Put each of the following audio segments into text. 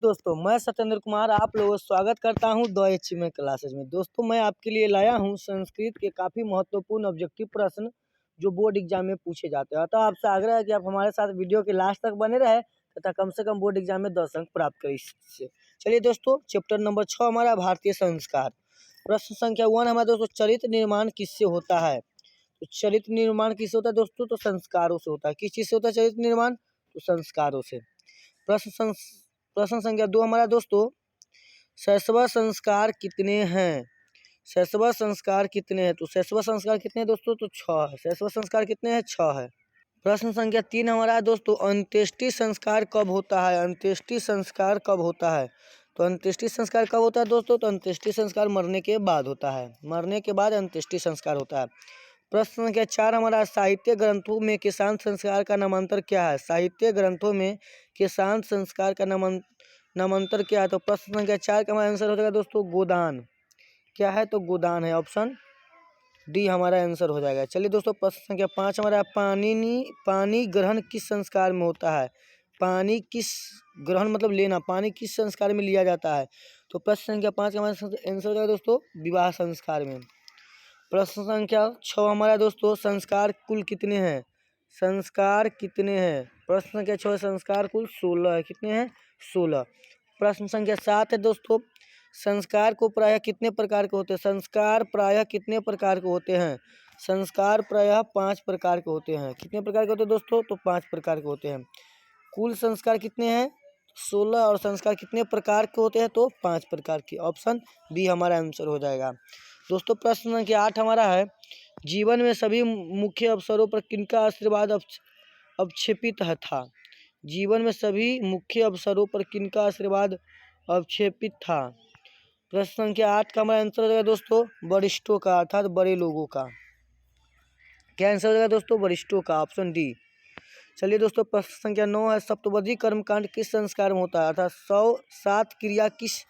दोस्तों, मैं सत्येंद्र कुमार आप लोगों का स्वागत करता हूं द अचीवमेंट क्लासेज में। दोस्तों, मैं आपके लिए लाया हूं संस्कृत के काफ़ी महत्वपूर्ण ऑब्जेक्टिव प्रश्न जो बोर्ड एग्जाम में पूछे जाते हैं। अतः आपसे आग्रह है कि आप हमारे साथ वीडियो के लास्ट तक बने रहे तथा कम से कम बोर्ड एग्जाम में 10 अंक प्राप्त करें इससे। चलिए दोस्तों, चैप्टर नंबर 6 हमारा भारतीय संस्कार। प्रश्न संख्या 1 हमारा दोस्तों, चरित्र निर्माण किससे होता है? तो चरित्र निर्माण किससे होता है दोस्तों? तो संस्कारों से होता है। किस चीज़ से होता है चरित्र निर्माण? तो संस्कारों से। प्रश्न संख्या 2 हमारा दोस्तों, शैशव संस्कार कितने हैं? शैशव संस्कार कितने हैं? तो शैशव संस्कार कितने हैं दोस्तों? तो 6 है। शैशव संस्कार कितने हैं? 6 है। प्रश्न संख्या 3 हमारा दोस्तों, अंत्येष्टि संस्कार कब होता है? अंत्येष्टि संस्कार कब होता है? तो अंत्येष्टि संस्कार कब होता है दोस्तों? तो अंत्येष्टि संस्कार मरने के बाद होता है। मरने के बाद अंत्येष्टि संस्कार होता है। प्रश्न संख्या 4 हमारा, साहित्य ग्रंथों में किसान संस्कार का नामांतर क्या है? साहित्य ग्रंथों में किसान संस्कार का नामांतर क्या है? तो प्रश्न संख्या 4 का हमारा आंसर हो जाएगा दोस्तों गोदान। क्या है? तो गोदान है। ऑप्शन डी हमारा आंसर हो जाएगा। चलिए दोस्तों, प्रश्न संख्या 5 हमारा, पानी ग्रहण किस संस्कार में होता है? पानी किस ग्रहण मतलब लेना, पानी किस संस्कार में लिया जाता है? तो प्रश्न संख्या 5 का हमारा आंसर हो जाएगा दोस्तों विवाह संस्कार में। प्रश्न संख्या 6 हमारा दोस्तों, संस्कार कुल कितने हैं? संस्कार कितने हैं? प्रश्न संख्या 6 संस्कार कुल 16 है। कितने हैं? 16। प्रश्न संख्या 7 है दोस्तों, संस्कार को प्रायः कितने प्रकार के होते हैं? संस्कार प्रायः कितने प्रकार के होते हैं? संस्कार प्रायः 5 प्रकार के होते हैं। कितने प्रकार के होते हैं दोस्तों? तो 5 प्रकार के होते हैं। कुल संस्कार कितने हैं? 16। और संस्कार कितने प्रकार के होते हैं? तो 5 प्रकार के। ऑप्शन बी हमारा आंसर हो जाएगा। दोस्तों, प्रश्न संख्या 8 हमारा है, जीवन में सभी मुख्य अवसरों पर किनका आशीर्वाद अवक्षेपित था? जीवन में सभी मुख्य अवसरों पर किनका आशीर्वाद अवक्षेपित था? प्रश्न संख्या 8 का हमारा आंसर हो जाएगा दोस्तों वरिष्ठों का, अर्थात बड़े लोगों का। क्या आंसर हो जाएगा दोस्तों? वरिष्ठों का। Option D. चलिए दोस्तों, प्रश्न संख्या 9 है, सप्तपदी कर्मकांड किस संस्कार में होता है? अर्थात 107 क्रिया किस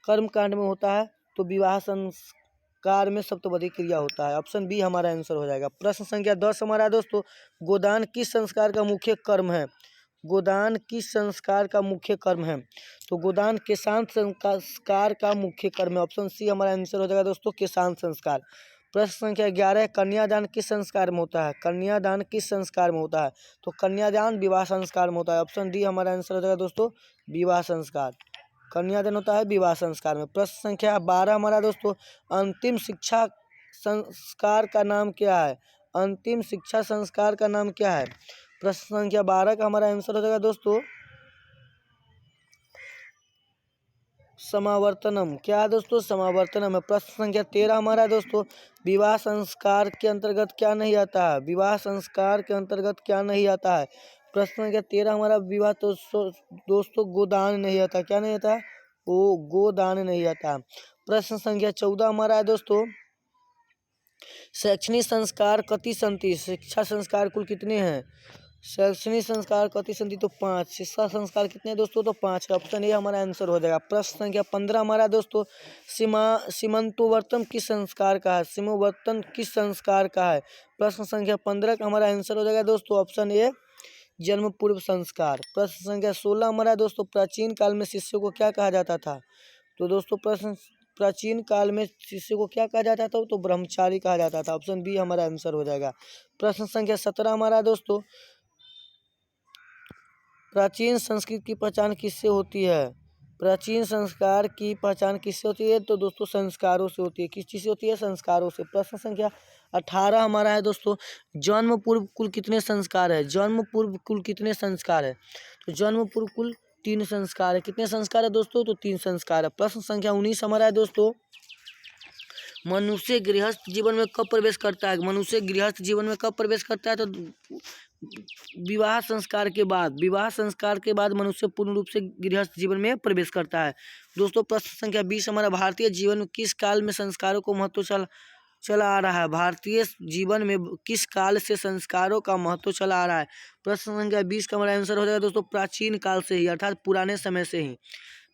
कर्मकांड में होता है? तो विवाह संस्कार में सप्तपदी क्रिया होता है। ऑप्शन बी हमारा आंसर हो जाएगा। प्रश्न संख्या 10 हमारा दोस्तों, गोदान किस संस्कार का मुख्य कर्म है? गोदान किस संस्कार का मुख्य कर्म है? तो गोदान किसान संस्कार का मुख्य कर्म है। ऑप्शन सी हमारा आंसर हो जाएगा दोस्तों किसान संस्कार। प्रश्न संख्या 11, कन्यादान किस संस्कार में होता है? कन्यादान किस संस्कार में होता है? तो कन्यादान विवाह संस्कार में होता है। ऑप्शन डी हमारा आंसर हो जाएगा दोस्तों विवाह संस्कार। कन्यादान होता है विवाह संस्कार में। प्रश्न संख्या 12 हमारा दोस्तों, अंतिम शिक्षा संस्कार का नाम क्या है? अंतिम शिक्षा संस्कार का नाम क्या है? प्रश्न संख्या 12 का हमारा आंसर हो जाएगा दोस्तों समावर्तनम। क्या है दोस्तों? समावर्तनम है। प्रश्न संख्या 13 हमारा दोस्तों, विवाह संस्कार के अंतर्गत क्या नहीं आता है? विवाह संस्कार के अंतर्गत क्या नहीं आता है? प्रश्न संख्या 13 हमारा, विवाह तो दोस्तों गोदान नहीं आता। क्या नहीं आता? वो गोदान नहीं आता। प्रश्न संख्या 14 हमारा है दोस्तों, शैक्षणिक संस्कार कति संति? शिक्षा संस्कार कुल कितने हैं? शैक्षणिक संस्कार कति संति? तो 5। शिक्षा संस्कार कितने हैं दोस्तों? तो 5 का। ऑप्शन ए हमारा आंसर हो जाएगा। प्रश्न संख्या 15 हमारा दोस्तों, सीमंतोवर्तन किस संस्कार का है? सीमोवर्तन किस संस्कार का है? प्रश्न संख्या 15 का हमारा आंसर हो जाएगा दोस्तों ऑप्शन ए जन्म पूर्व संस्कार। प्रश्न संख्या 16 हमारा दोस्तों, प्राचीन काल में शिष्य को क्या कहा जाता था? तो दोस्तों प्राचीन काल में शिष्य को क्या कहा जाता था? तो ब्रह्मचारी कहा जाता था। ऑप्शन बी हमारा आंसर हो जाएगा। प्रश्न संख्या 17 हमारा दोस्तों, प्राचीन संस्कृति की पहचान किससे होती है? प्राचीन संस्कार की पहचान किससे होती है? तो दोस्तों संस्कारों से होती है। किस चीज़ से होती है? संस्कारों से। प्रश्न संख्या 18 हमारा है दोस्तों, जन्म पूर्व कुल कितने संस्कार है? जन्म पूर्व कुल कितने संस्कार है? तो जन्म पूर्व कुल 3 संस्कार है। कितने संस्कार है दोस्तों? तो 3 संस्कार है। प्रश्न संख्या 19 हमारा है दोस्तों, मनुष्य गृहस्थ जीवन में कब प्रवेश करता है? मनुष्य गृहस्थ जीवन में कब प्रवेश करता है? तो विवाह संस्कार के बाद। विवाह संस्कार के बाद मनुष्य पूर्ण रूप से गृहस्थ जीवन में प्रवेश करता है। दोस्तों, प्रश्न संख्या 20 हमारा, भारतीय जीवन में किस काल में संस्कारों को महत्व चला आ रहा है? भारतीय जीवन में किस काल से संस्कारों का महत्व चला आ रहा है? प्रश्न संख्या 20 का हमारा आंसर हो जाएगा दोस्तों प्राचीन काल से ही, अर्थात पुराने समय से ही।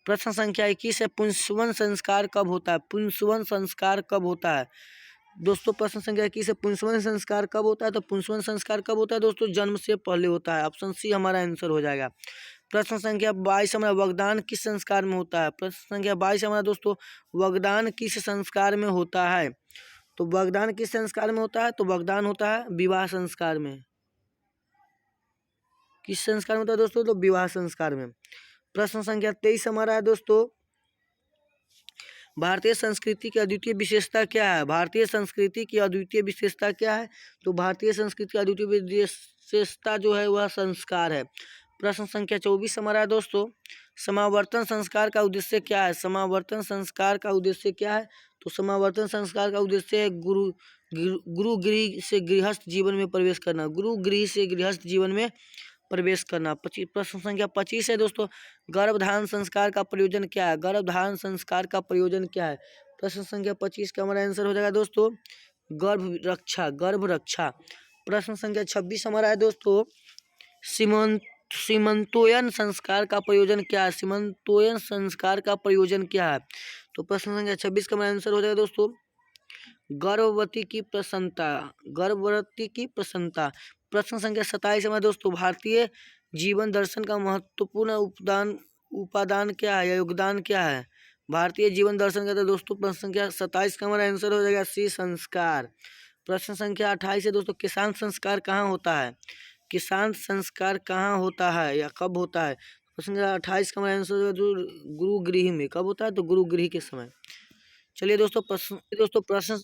प्रश्न संख्या 21 है, पुंसवन संस्कार कब होता है? पुंसवन संस्कार कब होता है? दोस्तों, प्रश्न संख्या 21 है, पुंसवन संस्कार कब होता है? तो पुंसवन संस्कार कब होता है दोस्तों? जन्म से पहले होता है। ऑप्शन सी हमारा आंसर हो जाएगा। प्रश्न संख्या 22 हमारा वगदान किस संस्कार में होता है। प्रश्न संख्या 22 हमारा दोस्तों वगदान किस संस्कार में होता है। तो वगदान किस संस्कार में होता है, तो वगदान होता है विवाह संस्कार में। किस संस्कार में होता है दोस्तों, तो विवाह संस्कार में। प्रश्न संख्या 23 हमारा है दोस्तों भारतीय संस्कृति की अद्वितीय विशेषता क्या है। भारतीय संस्कृति की अद्वितीय विशेषता क्या है, तो भारतीय संस्कृति की अद्वितीय विशेषता जो है वह संस्कार है। प्रश्न संख्या 24 हमारा है दोस्तों समावर्तन संस्कार का उद्देश्य क्या है। समावर्तन संस्कार का उद्देश्य क्या है, तो समावर्तन संस्कार का उद्देश्य है गुरु गृह से गृहस्थ जीवन में प्रवेश करना। गुरु गृह से गृहस्थ जीवन में प्रवेश करना। प्रश्न संख्या 25 है दोस्तों गर्भधारण संस्कार का प्रयोजन क्या है। गर्भधारण संस्कार का प्रयोजन क्या है। प्रश्न संख्या 25 का हमारा आंसर हो जाएगा दोस्तों गर्भ रक्षा, गर्भ रक्षा। प्रश्न संख्या 26 हमारा है दोस्तों सीमंतोयन संस्कार का प्रयोजन क्या है। सीमंतोयन संस्कार का प्रयोजन क्या है, तो प्रश्न संख्या 26 का हमारा आंसर हो जाएगा दोस्तों गर्भवती की प्रसन्नता, गर्भवती की प्रसन्नता। प्रश्न संख्या 27 हमारे दोस्तों भारतीय जीवन दर्शन का महत्वपूर्ण उपादान क्या है या योगदान क्या है। भारतीय जीवन दर्शन का दोस्तों प्रश्न संख्या 27 का हमारा आंसर हो जाएगा सी संस्कार। प्रश्न संख्या 28 है दोस्तों किसान संस्कार कहाँ होता है। किसान संस्कार कहाँ होता है या कब होता है। प्रश्न संख्या 28 का हमारा आंसर हो जाएगा गुरु गृह में। कब होता है, तो गुरु गृह के समय। चलिए दोस्तों प्रश्न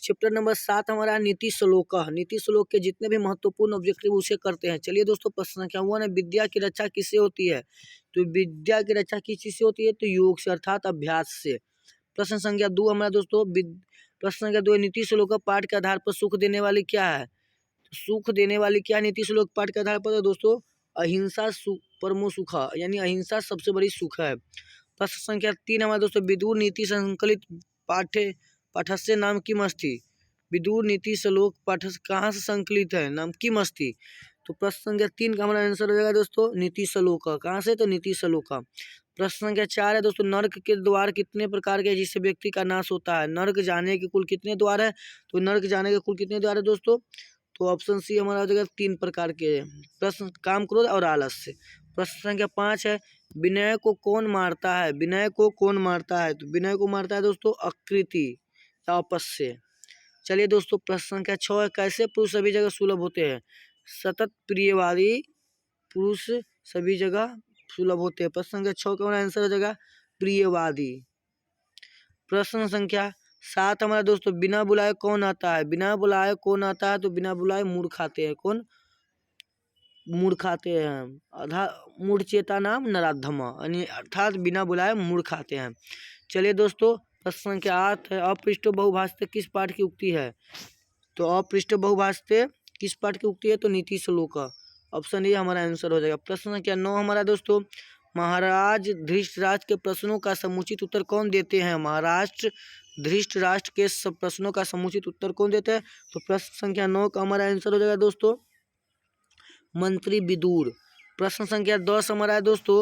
चैप्टर नंबर 7 हमारा नीति श्लोक। नीति श्लोक के जितने भी महत्वपूर्ण ऑब्जेक्टिव उसे करते हैं। चलिए दोस्तों प्रश्न संख्या 1 है विद्या की रक्षा किससे होती है। तो विद्या की रक्षा किस चीज से होती है, तो योग से अर्थात अभ्यास से। प्रश्न संख्या 2 हमारा दोस्तों प्रश्न संख्या 2 नीति श्लोक पाठ के आधार पर सुख देने वाली क्या है। तो सुख देने वाली क्या नीति श्लोक पाठ के आधार पर दोस्तों अहिंसा परमो सुख, यानी अहिंसा सबसे बड़ी सुख है। प्रश्न संख्या 3 हमारे दोस्तों विदुर नीति संकलित पाठस्य नाम किम अस्ति। विदुर नीति श्लोक पाठ कहाँ से संकलित है, नाम किम अस्ति। तो प्रश्न संख्या 3 का हमारा आंसर हो जाएगा दोस्तों नीति श्लोक। कहाँ से, तो नीति श्लोक। प्रश्न संख्या 4 है दोस्तों नर्क के द्वार कितने प्रकार के जिससे व्यक्ति का नाश होता है। नर्क जाने के कुल कितने द्वार है, तो नर्क जाने के कुल कितने द्वार है दोस्तों, तो ऑप्शन सी हमारा हो जाएगा 3 प्रकार के। प्रश्न काम क्रोध और आलस्य। प्रश्न संख्या 5 है विनय को कौन मारता है। विनय को कौन मारता है, तो विनय को मारता है दोस्तों आकृति या अपस्य। चलिए दोस्तों प्रश्न संख्या 6 है कैसे पुरुष सभी जगह सुलभ होते हैं। सतत प्रियवादी पुरुष सभी जगह सुलभ होते हैं। प्रश्न संख्या 6 का आंसर हो जाएगा प्रियवादी। प्रश्न संख्या 7 हमारा दोस्तों बिना बुलाए कौन आता है। बिना बुलाए कौन आता है, तो बिना बुलाए मूर्ख आते हैं। कौन मूर्ख आते हैं, आधा मूढ़ चेता नाम नराधमा, यानी अर्थात बिना बुलाए मूर्ख आते हैं। चलिए दोस्तों प्रश्न संख्या 8 है अपृष्ठ बहुभाषित किस पाठ की उक्ति है। तो अपृष्ठ बहुभाषित किस पाठ की उक्ति है, तो नीति श्लोक। ऑप्शन ए हमारा आंसर हो जाएगा। प्रश्न संख्या 9 हमारा दोस्तों महाराज धृष्टराष्ट्र के प्रश्नों का समुचित उत्तर कौन देते हैं। महाराष्ट्र धृष्टराष्ट्र के प्रश्नों का समुचित उत्तर कौन देते हैं, तो प्रश्न संख्या 9 का हमारा आंसर हो जाएगा दोस्तों मंत्री विदुर। प्रश्न संख्या 10 हमारा है दोस्तों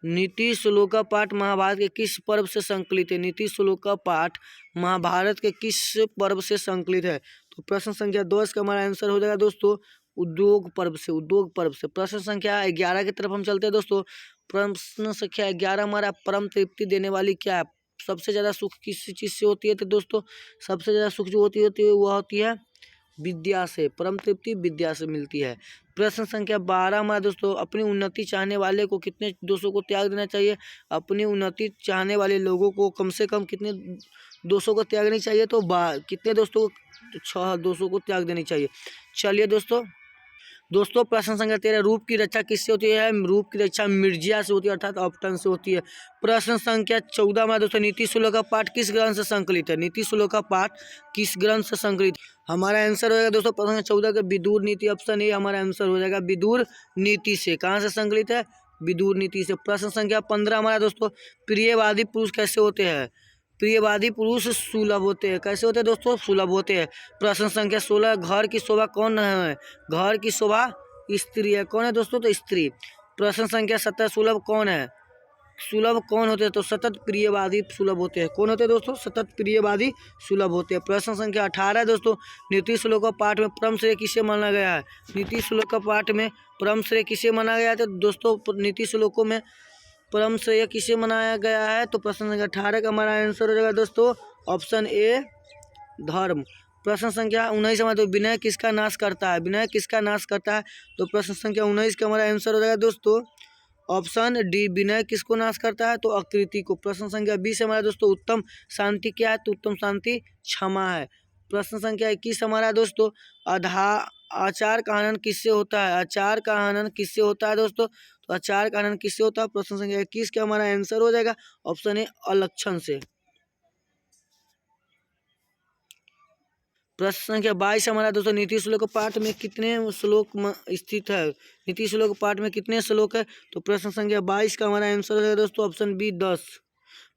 नीति श्लोक का पाठ महाभारत के किस पर्व से संकलित है। नीति श्लोक का पाठ महाभारत के किस पर्व से संकलित है, तो प्रश्न संख्या 10 का हमारा आंसर हो जाएगा दोस्तों उद्योग पर्व से, उद्योग पर्व से। प्रश्न संख्या 11 की तरफ हम चलते हैं दोस्तों। प्रश्न संख्या 11 हमारा परम तृप्ति देने वाली क्या है। सबसे ज़्यादा सुख किस चीज़ से होती है, तो दोस्तों सबसे ज़्यादा सुख जो होती है वह होती है विद्या से। परम तृप्ति विद्या से मिलती है। प्रश्न संख्या 12 हमारा दोस्तों अपनी उन्नति चाहने वाले को कितने दोषों को त्याग देना चाहिए। अपनी उन्नति चाहने वाले लोगों को कम से कम कितने दोषों को त्यागनी चाहिए, तो कितने दोस्तों को 6 दोषों को त्याग देनी चाहिए। चलिए दोस्तों प्रश्न संख्या 13 रूप की रक्षा किससे होती है। रूप की रक्षा मिर्जिया से होती है, अर्थात ऑप्टन से होती है। प्रश्न संख्या 14 में दोस्तों नीति श्लोक का पाठ किस ग्रंथ से संकलित है। नीति श्लोक का पाठ किस ग्रंथ से संकलित, हमारा आंसर हो जाएगा दोस्तों प्रश्न संख्या 14 का विदुर नीति। ऑप्शन ए हमारा आंसर हो जाएगा विदुर नीति से। कहाँ से संकलित है, विदुर नीति से। प्रश्न संख्या 15 हमारा दोस्तों प्रियवादी पुरुष कैसे होते हैं। प्रियवादी पुरुष सुलभ होते हैं। कैसे होते हैं दोस्तों, सुलभ होते हैं। प्रश्न संख्या 16 घर की शोभा कौन है। घर की शोभा स्त्री है। कौन है दोस्तों, तो स्त्री। प्रश्न संख्या 17 सुलभ कौन है, सुलभ कौन होते हैं? तो सतत प्रियवादी सुलभ होते हैं। कौन होते हैं दोस्तों? सतत प्रियवादी सुलभ होते हैं। प्रश्न संख्या 18 दोस्तों, नीति श्लोक का पाठ में परम श्रेय किसे माना गया है? नीति श्लोक का पाठ में परम श्रेय किसे माना गया है? तो दोस्तों नीति श्लोकों में परम श्रेय किसे मनाया गया है? तो प्रश्न संख्या 18 का हमारा आंसर हो जाएगा दोस्तों ऑप्शन ए धर्म। प्रश्न संख्या 19 हमारा, तो विनय किसका नाश करता है? विनय किसका नाश करता है? तो प्रश्न संख्या 19 का हमारा आंसर हो जाएगा दोस्तों ऑप्शन डी, विनय किसको नाश करता है? तो आकृति को। प्रश्न संख्या 20 हमारा दोस्तों, उत्तम शांति क्या है? तो उत्तम शांति क्षमा है। प्रश्न संख्या 21 हमारा दोस्तों, आचार का हनन किससे होता है? आचार का हनन किससे होता है दोस्तों? तो आचार का हनन किससे होता है? प्रश्न संख्या 21 का हमारा आंसर हो जाएगा ऑप्शन ए अलक्षण से। प्रश्न संख्या 22 हमारा दोस्तों, नीति श्लोक पाठ में कितने श्लोक स्थित है? नीति श्लोक पाठ में कितने श्लोक है? तो प्रश्न संख्या 22 का हमारा आंसर है दोस्तों ऑप्शन बी 10।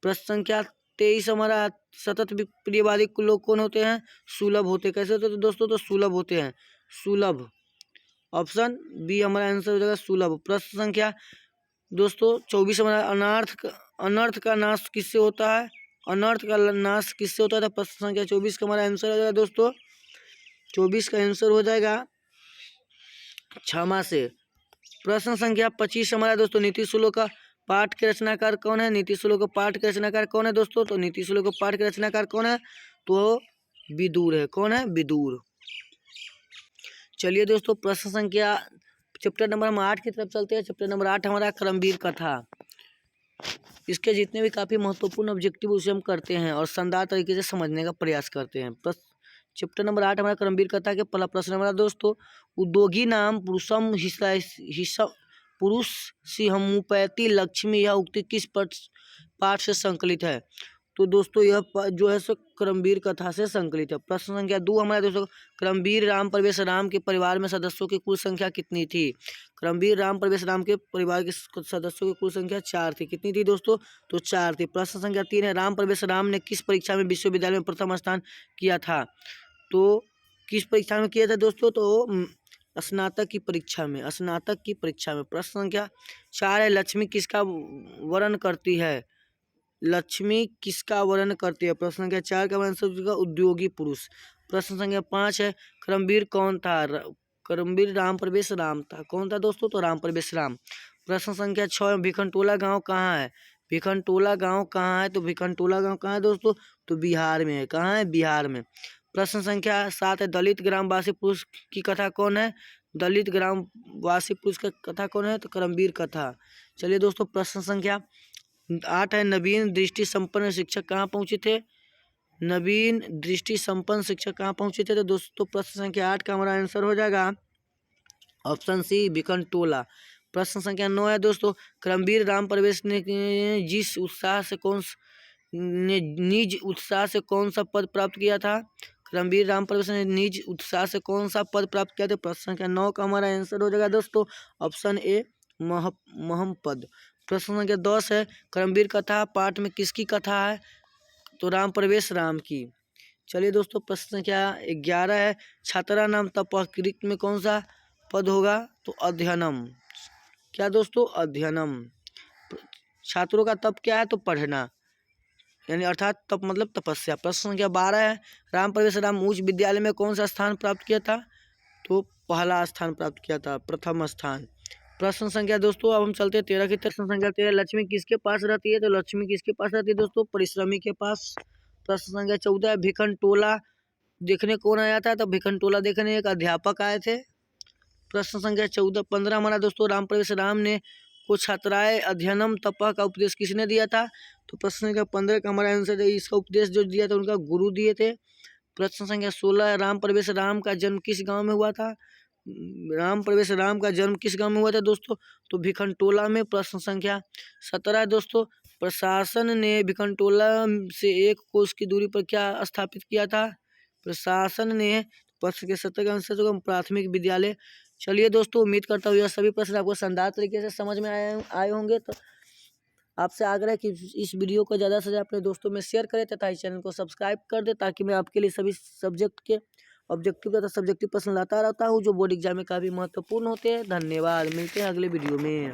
प्रश्न संख्या 23 हमारा, सतत प्रियवादी लोग कौन होते हैं? सुलभ होते हैं। कैसे होते हैं दोस्तों? तो सुलभ होते हैं, सुलभ। ऑप्शन बी हमारा आंसर हो जाएगा सुलभ। प्रश्न संख्या दोस्तों 24 हमारा, अनर्थ का नाश किससे होता है? अनर्थ का नाश किससे होता है? प्रश्न संख्या 24 का हमारा आंसर हो जाएगा दोस्तों 24 का आंसर हो जाएगा क्षमा से। प्रश्न संख्या 25 हमारा दोस्तों, नीति श्लोक का पाठ के रचनाकार कौन है? नीति श्लोक का पाठ के रचनाकार कौन है दोस्तों? तो नीति श्लोक का पाठ के रचनाकार कौन है? तो विदुर है। कौन है? विदुर। चलिए दोस्तों, प्रश्न संख्या चैप्टर नंबर हम 8 की तरफ चलते हैं। चैप्टर नंबर 8 हमारा करमवीर कथा। इसके जितने भी काफ़ी महत्वपूर्ण ऑब्जेक्टिव उसे हम करते हैं और शानदार तरीके से समझने का प्रयास करते हैं। चैप्टर नंबर 8 हमारा करमवीर कथा के पहला प्रश्न हमारा दोस्तों, उद्योगी नाम पुरुषम हिस्सा पुरुष सिंहमुपैति लक्ष्मी, यह उक्ति किस पाठ से संकलित है? तो दोस्तों यह जो है सो करमवीर कथा से संकलित है। प्रश्न संख्या 2 हमारे दोस्तों, करमवीर राम प्रवेश राम के परिवार में सदस्यों की कुल संख्या कितनी थी? करमवीर राम प्रवेश राम के परिवार के सदस्यों की कुल संख्या 4 थी। कितनी थी दोस्तों? तो 4 थी। प्रश्न संख्या 3 है, राम प्रवेश राम ने किस परीक्षा में विश्वविद्यालय में प्रथम स्थान किया था? तो किस परीक्षा में किया था दोस्तों? तो स्नातक की परीक्षा में, स्नातक की परीक्षा में। प्रश्न संख्या 4 है, लक्ष्मी किसका वर्णन करती है? लक्ष्मी किसका वर्णन करती है? प्रश्न संख्या 4 का आंसर होगा उद्योगी पुरुष। प्रश्न संख्या 5 है, करमवीर कौन था? करमवीर राम प्रवेश राम था। कौन था दोस्तों? तो राम प्रवेश राम। प्रश्न संख्या 6, भिखनटोला गांव कहाँ है? भिखनटोला गांव कहाँ है? तो भिखनटोला गांव कहाँ है दोस्तों? तो बिहार में है। कहाँ है? बिहार में। प्रश्न संख्या 7 है, दलित ग्रामवासी पुरुष की कथा कौन है? दलित ग्रामवासी पुरुष की कथा कौन है? तो करमवीर कथा। चलिए दोस्तों, प्रश्न संख्या 8 है, नवीन दृष्टि संपन्न शिक्षक कहाँ पहुँचे थे? नवीन दृष्टि संपन्न शिक्षक कहाँ पहुँचे थे? तो दोस्तों प्रश्न संख्या 8 का हमारा आंसर हो जाएगा ऑप्शन सी भिखनटोला। प्रश्न संख्या 9 है दोस्तों, करमवीर राम प्रवेश ने निज उत्साह से कौन सा पद प्राप्त किया था? करमवीर राम प्रवेश ने निज उत्साह से कौन सा पद प्राप्त किया था? प्रश्न संख्या 9 का हमारा आंसर हो जाएगा दोस्तों ऑप्शन ए महम पद। प्रश्न संख्या 10 है, करमवीर कथा पाठ में किसकी कथा है? तो राम प्रवेश राम की। चलिए दोस्तों, प्रश्न संख्या 11 है, छात्रा नाम तपकृत में कौन सा पद होगा? तो अध्ययनम। क्या दोस्तों? अध्ययनम। छात्रों का तप क्या है? तो पढ़ना, यानी अर्थात तप मतलब तपस्या। प्रश्न संख्या 12 है, राम प्रवेश राम उच्च विद्यालय में कौन सा स्थान प्राप्त किया था? तो पहला स्थान प्राप्त किया था, प्रथम स्थान। प्रश्न संख्या दोस्तों अब हम चलते हैं 13 की तरफ। प्रश्न संख्या 13, लक्ष्मी किसके पास रहती है? तो लक्ष्मी किसके पास रहती है दोस्तों? परिश्रमी के पास। प्रश्न संख्या 14 है, भिखनटोला देखने कौन आया था? तो भिखनटोला देखने एक अध्यापक आए थे। प्रश्न संख्या 15 हमारा दोस्तों, राम प्रवेश राम ने को छात्राएं अध्ययनम तपः का उपदेश किसने दिया था? तो प्रश्न संख्या 15 का हमारा आंसर है, इसका उपदेश जो दिया था उनका गुरु दिए थे। प्रश्न संख्या 16 है, राम प्रवेश राम का जन्म किस गांव में हुआ था? राम प्रवेश राम का जन्म किस गांव में हुआ था दोस्तों? तो भिखनटोला में। प्रश्न संख्या 17 है दोस्तों, प्रशासन ने भिखनटोला से 1 कोस की दूरी पर क्या स्थापित किया था? प्रशासन ने। प्रश्न के 17 का आंसर होगा प्राथमिक विद्यालय। चलिए दोस्तों, उम्मीद करता हूँ यह सभी प्रश्न आपको शानदार तरीके से समझ में आए होंगे। तो आपसे आग्रह है कि इस वीडियो को ज़्यादा से ज़्यादा अपने दोस्तों में शेयर करें तथा इस चैनल को सब्सक्राइब कर दें, ताकि मैं आपके लिए सभी सब्जेक्ट के ऑब्जेक्टिव तथा सब्जेक्टिव प्रश्न लाता रहता हूँ जो बोर्ड एग्जाम में काफ़ी महत्वपूर्ण होते हैं। धन्यवाद, मिलते हैं अगले वीडियो में।